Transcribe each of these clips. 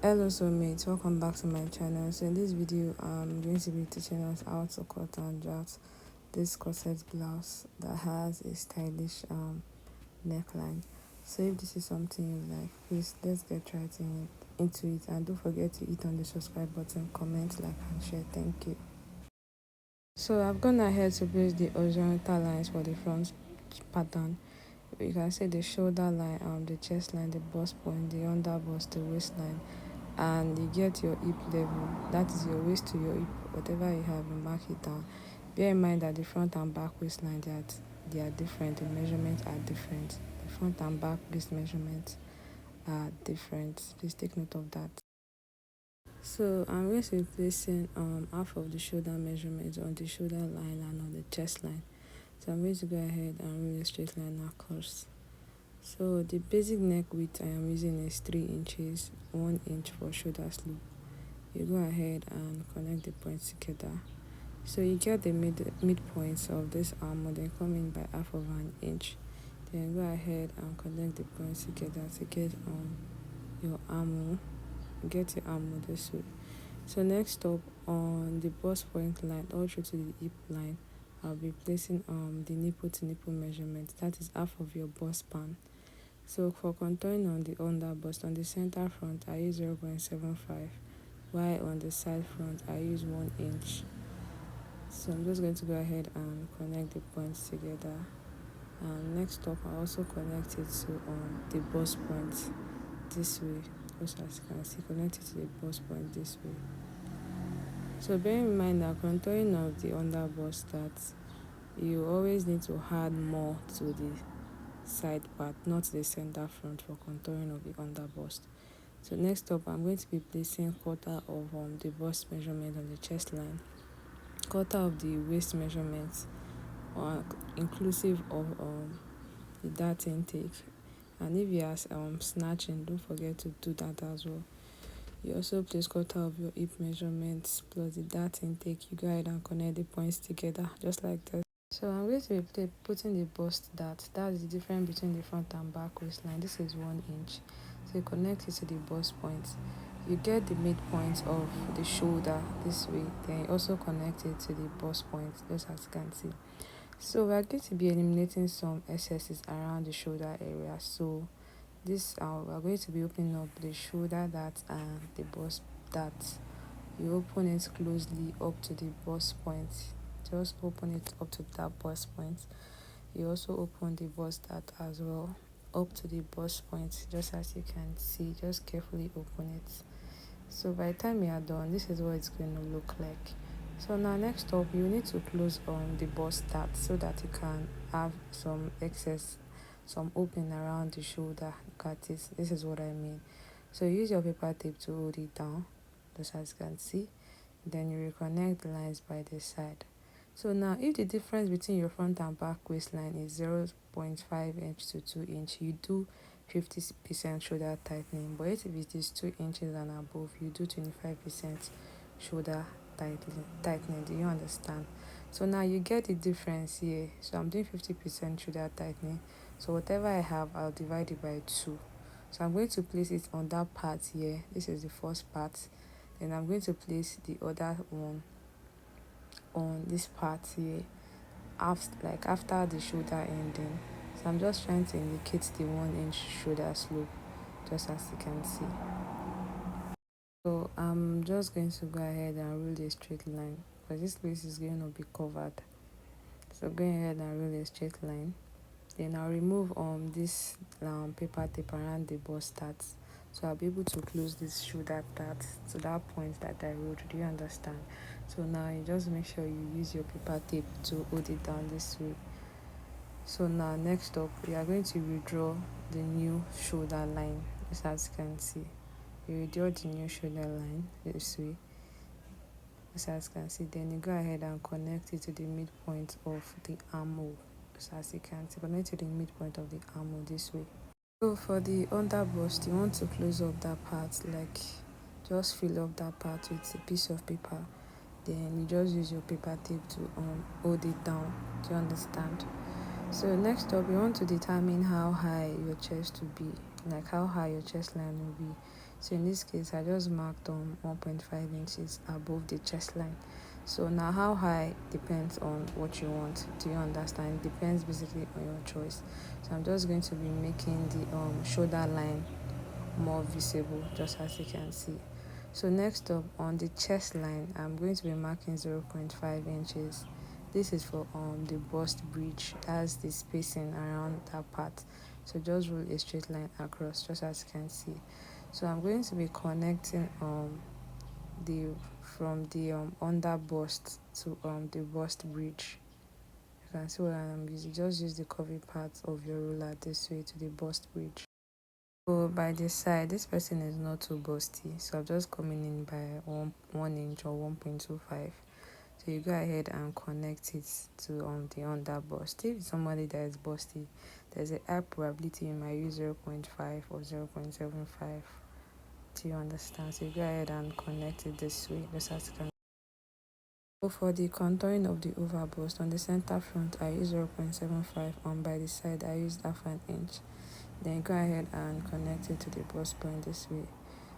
Hello soulmates, welcome back to my channel. So in this video I'm going to be teaching us how to cut and draft this corset blouse that has a stylish neckline. So if this is something you like, please let's get right into it, and don't forget to hit on the subscribe button, comment, like and share. Thank you. So I've gone ahead to place the horizontal lines for the front pattern. You can see the shoulder line, the chest line, the bust point, the under bust, the waistline, and you get your hip level. That is your waist to your hip. Whatever you have, you mark it down. Bear in mind that the front and back waistline, they are different. The measurements are different. The front and back waist measurements are different. Please take note of that. So I'm going to be placing half of the shoulder measurement on the shoulder line and on the chest line. So I'm going to go ahead and roll a straight line across. So the basic neck width I am using is 3 inches, 1 inch for shoulder slope. You go ahead and connect the points together. So you get the midpoints of this armhole, then come in by half of an inch. Then go ahead and connect the points together to get your armhole. Get your armhole this way. So next up, on the bust point line all through to the hip line, I'll be placing the nipple to nipple measurement. That is half of your bust span. So for contouring on the under bust, on the center front I use 0.75, while on the side front I use 1 inch. So I'm just going to go ahead and connect the points together. And next up, I also connect it to the bust point this way. Just as you can see, connect it to the bust point this way. So bear in mind that contouring of the under bust, that you always need to add more to the side part, not the center front, for contouring of the under bust. So next up, I'm going to be placing quarter of the bust measurement on the chest line, quarter of the waist measurement, inclusive of the dart intake. And if you are snatching, don't forget to do that as well. You also place quarter of your hip measurements plus the dart intake. You go ahead and connect the points together just like this. So I'm going to be putting the bust dart. That's the difference between the front and back waistline. This is 1 inch. So you connect it to the bust point. You get the midpoint of the shoulder this way. Then you also connect it to the bust point, just as you can see. So we're going to be eliminating some excesses around the shoulder area. So this we're going to be opening up the shoulder dart and the bust dart. You open it closely up to the bust point. Just open it up to that bust point. You also open the bust dart as well up to the bust point, just as you can see. Just carefully open it. So by the time you are done, this is what it's going to look like. So now next up, you need to close on the bust dart so that you can have some excess, some opening around the shoulder. Look at this. This is what I mean. So use your paper tape to hold it down, just as you can see. Then you reconnect the lines by the side. So now if the difference between your front and back waistline is 0.5 inch to 2 inch, you do 50% shoulder tightening. But if it is 2 inches and above, you do 25% shoulder tightening. Do you understand? So now you get the difference here. So I'm doing 50% shoulder tightening. So whatever I have, I'll divide it by 2. So I'm going to place it on that part here. This is the first part. Then I'm going to place the other one on this part here, after the shoulder ending. So I'm just trying to indicate the 1 inch shoulder slope, just as you can see. So I'm just going to go ahead and roll a straight line because this place is going to be covered. So go ahead and roll a straight line. Then I'll remove this paper tape around the bust dart, so I'll be able to close this shoulder dart to that point that I wrote. Do you understand? So now you just make sure you use your paper tape to hold it down this way. So now next up, we are going to redraw the new shoulder line, just as you can see. You redraw the new shoulder line this way, just as you can see. Then you go ahead and connect it to the midpoint of the armhole, just as you can see. Connect to the midpoint of the armhole this way. So for the under bust, you want to close up that part, like just fill up that part with a piece of paper. Then you just use your paper tape to hold it down. Do you understand? So next up, you want to determine how high your chest will be, like how high your chest line will be. So in this case, I just marked on 1.5 inches above the chest line. So now how high depends on what you want. Do you understand? It depends basically on your choice. So I'm just going to be making the shoulder line more visible, just as you can see. So next up, on the chest line, I'm going to be marking 0.5 inches. This is for the bust bridge. That's the spacing around that part. So just roll a straight line across, just as you can see. So I'm going to be connecting the from the under bust to the bust bridge. You can see what I'm using. Just use the curvy part of your ruler this way to the bust bridge. So by the side, this person is not too busty, so I'm just coming in by 1 inch or 1.25. So you go ahead and connect it to the under bust. If it's somebody that is busty, there's a high probability you might use 0.5 or 0.75. Do you understand? So you go ahead and connect it this way, just as you can. So for the contouring of the over bust, on the center front I use 0.75, on by the side I used half an inch. Then go ahead and connect it to the bust point this way.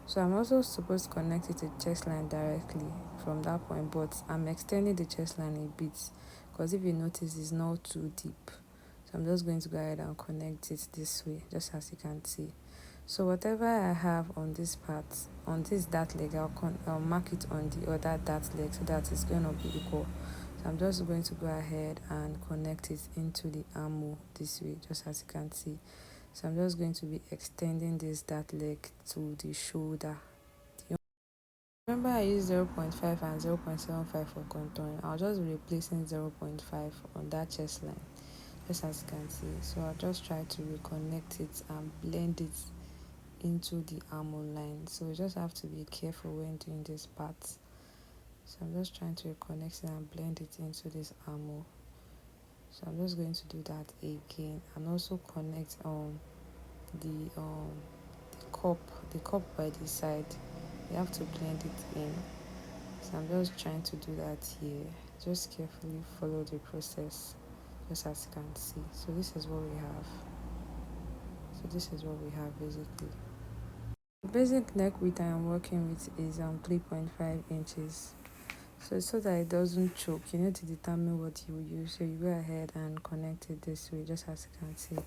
So I'm also supposed to connect it to the chest line directly from that point, but I'm extending the chest line a bit, because if you notice it's not too deep. So I'm just going to go ahead and connect it this way, just as you can see. So whatever I have on this part, on this dart leg, I'll mark it on the other dart leg, so that it's going to be equal. So I'm just going to go ahead and connect it into the armhole this way, just as you can see. So I'm just going to be extending this dart leg to the shoulder. Remember I used 0.5 and 0.75 for contouring. I'll just be replacing 0.5 on that chest line, just as you can see. So I'll just try to reconnect it and blend it into the armhole line. So you just have to be careful when doing this part. So I'm just trying to reconnect it and blend it into this armhole. So I'm just going to do that again, and also connect the cup by the side. You have to blend it in. So I'm just trying to do that here. Just carefully follow the process, just as you can see. So this is what we have. Basically. The basic neck width I am working with is 3.5 inches. So that it doesn't choke, you need to determine what you use. So you go ahead and connect it this way, just as you can see.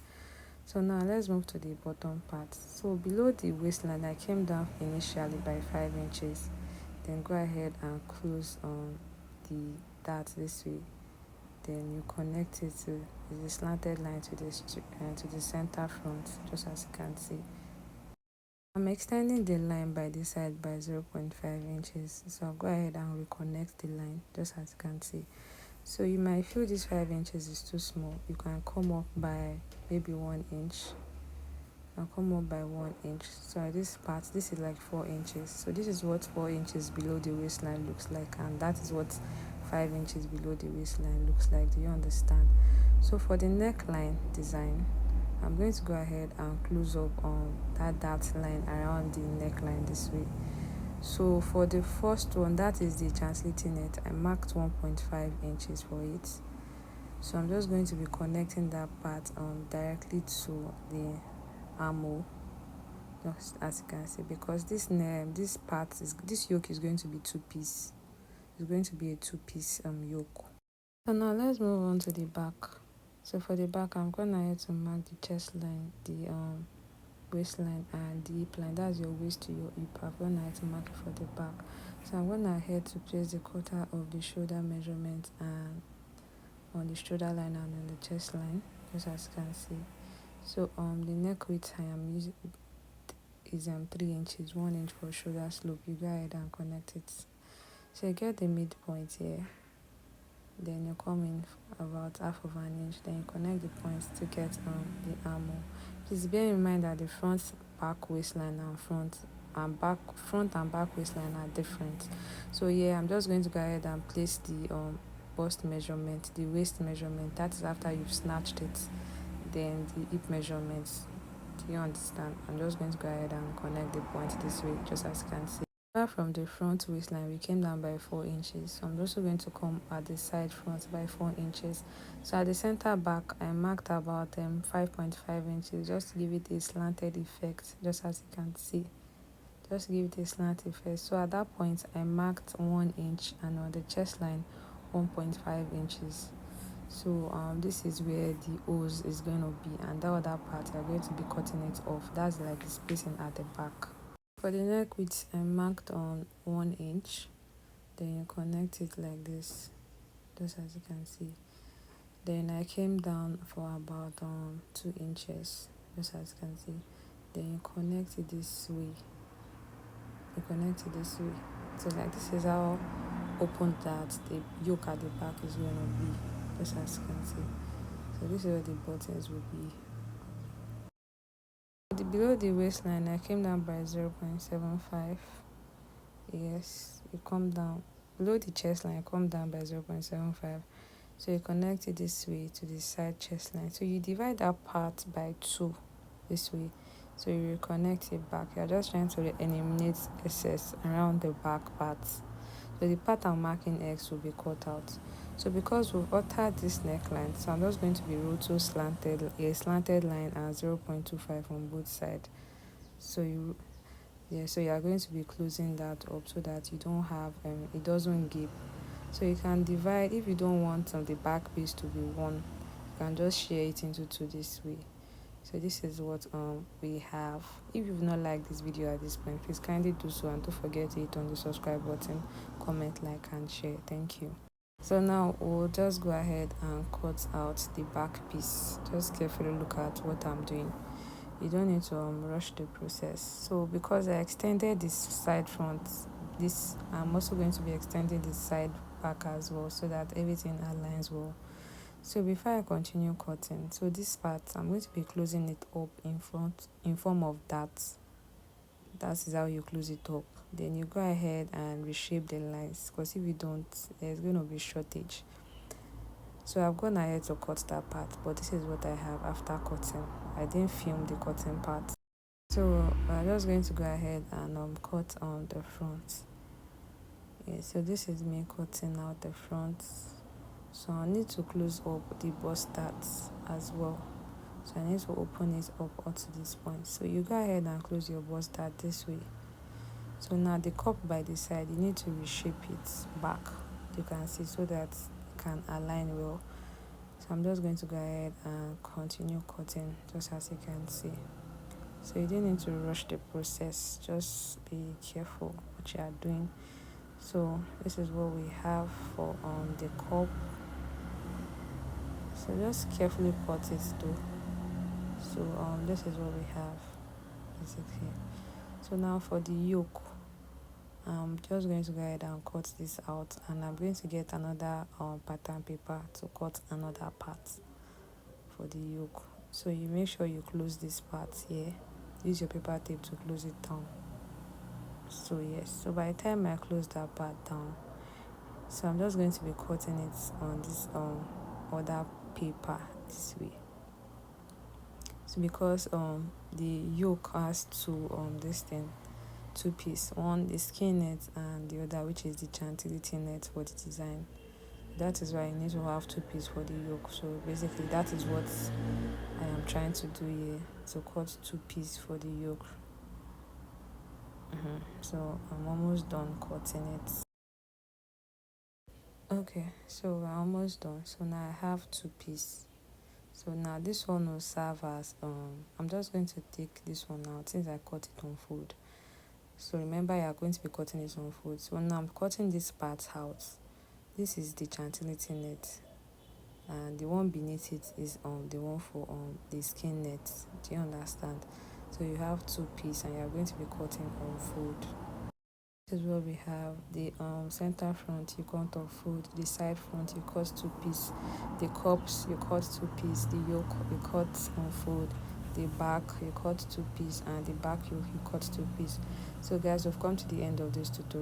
So now let's move to the bottom part. So below the waistline, I came down initially by 5 inches. Then go ahead and close on the dart this way. Then you connect it to the slanted line to the center front, just as you can see. I'm extending the line by the side by 0.5 inches. So I'll go ahead and reconnect the line, just as you can see. So you might feel this 5 inches is too small. You can come up by maybe 1 inch. I'll come up by 1 inch. So this part, this is like 4 inches. So this is what 4 inches below the waistline looks like, and that is what 5 inches below the waistline looks like. Do you understand? So for the neckline design, I'm going to go ahead and close up on that dart line around the neckline this way. So for the first one, that is the translating it, I marked 1.5 inches for it. So I'm just going to be connecting that part directly to the armhole, just as you can see, because this yoke is going to be two-piece. It's going to be a two-piece yoke. So now let's move on to the back. So for the back, I'm gonna have to mark the chest line, the waistline, and the hip line. That's your waist to your hip. I'm gonna have to mark it for the back. So I'm gonna head to place the quarter of the shoulder measurement and on the shoulder line and on the chest line, just as you can see. So the neck width I am using is 3 inches, 1 inch for shoulder slope. You go ahead and connect it. So you get the midpoint here. Then you come in about half of an inch. Then you connect the points to get the armhole. Please bear in mind that the back waistline and front and back waistline are different. So yeah, I'm just going to go ahead and place the bust measurement, the waist measurement. That is after you've snatched it. Then the hip measurements. Do you understand? I'm just going to go ahead and connect the points this way, just as you can see. From the front waistline, we came down by 4 inches. So I'm also going to come at the side front by 4 inches. So at the center back, I marked about 5.5 inches, just to give it a slanted effect, just as you can see. just give it a slant effect. So at that point I marked 1 inch, and on the chest line 1.5 inches. So this is where the hose is going to be, and that other part you're going to be cutting it off. That's like the spacing at the back. For the neck width I marked on 1 inch, then you connect it like this, just as you can see. Then I came down for about 2 inches, just as you can see. Then you connect it this way. So like this is how open that the yoke at the back is going to be, just as you can see. So this is where the buttons will be. Below the waistline I came down by 0.75. Yes, you come down below the chest line, you come down by 0.75. So you connect it this way to the side chest line. So you divide that part by 2 this way. So you reconnect it back. You're just trying to eliminate excess around the back parts. So the part I'm marking X will be cut out. So because we've altered this neckline, so I'm just going to be a slanted line and 0.25 on both sides. So you are going to be closing that up so that you don't have it doesn't gape. So you can divide. If you don't want the back piece to be one, you can just share it into 2 this way. So this is what we have. If you've not liked this video at this point, please kindly do so, and don't forget to hit on the subscribe button, comment, like and share. Thank you. So now we'll just go ahead and cut out the back piece. Just carefully look at what I'm doing. You don't need to rush the process. So because I extended this side front, I'm also going to be extending the side back as well, so that everything aligns well. So before I continue cutting, so this part I'm going to be closing it up in front in form of darts. That is how you close it up. Then you go ahead and reshape the lines, because if you don't, there's going to be shortage. So I've gone ahead to cut that part, but this is what I have after cutting. I didn't film the cutting part. So I'm just going to go ahead and cut on the front. Yeah, so this is me cutting out the front. So I need to close up the bust darts as well. So I need to open it up to this point. So you go ahead and close your bust dart this way. So now the cup by the side, you need to reshape it back, you can see, so that it can align well. So I'm just going to go ahead and continue cutting, just as you can see. So you don't need to rush the process, just be careful what you are doing. So this is what we have for the cup. So just carefully cut it though. So this is what we have basically. So now for the yoke, I'm just going to go ahead and cut this out, and I'm going to get another pattern paper to cut another part for the yoke. So you make sure you close this part here. Use your paper tape to close it down. So yes, so by the time I close that part down, so I'm just going to be cutting it on this other paper this way. So because the yoke has two piece, one the skin net and the other, which is the chantilly net for the design. That is why I need to have 2 pieces for the yoke. So basically that is what I am trying to do here, to cut 2 pieces for the yoke. So I'm almost done cutting it. Okay, so we're almost done. So now I have 2 pieces. So now this one will serve as I'm just going to take this one out since I cut it on fold. So remember, you are going to be cutting it on fold. So now I'm cutting this part out. This is the chantilly net, and the one beneath it is the one for the skin net. Do you understand? So you have 2 pieces, and you are going to be cutting on fold. This is what we have. The center front you cut on fold, the side front you cut 2 pieces, the cups you cut 2 pieces, the yoke you cut on fold, the back you cut 2 pieces, and the back you cut 2 pieces. So guys, we've come to the end of this tutorial.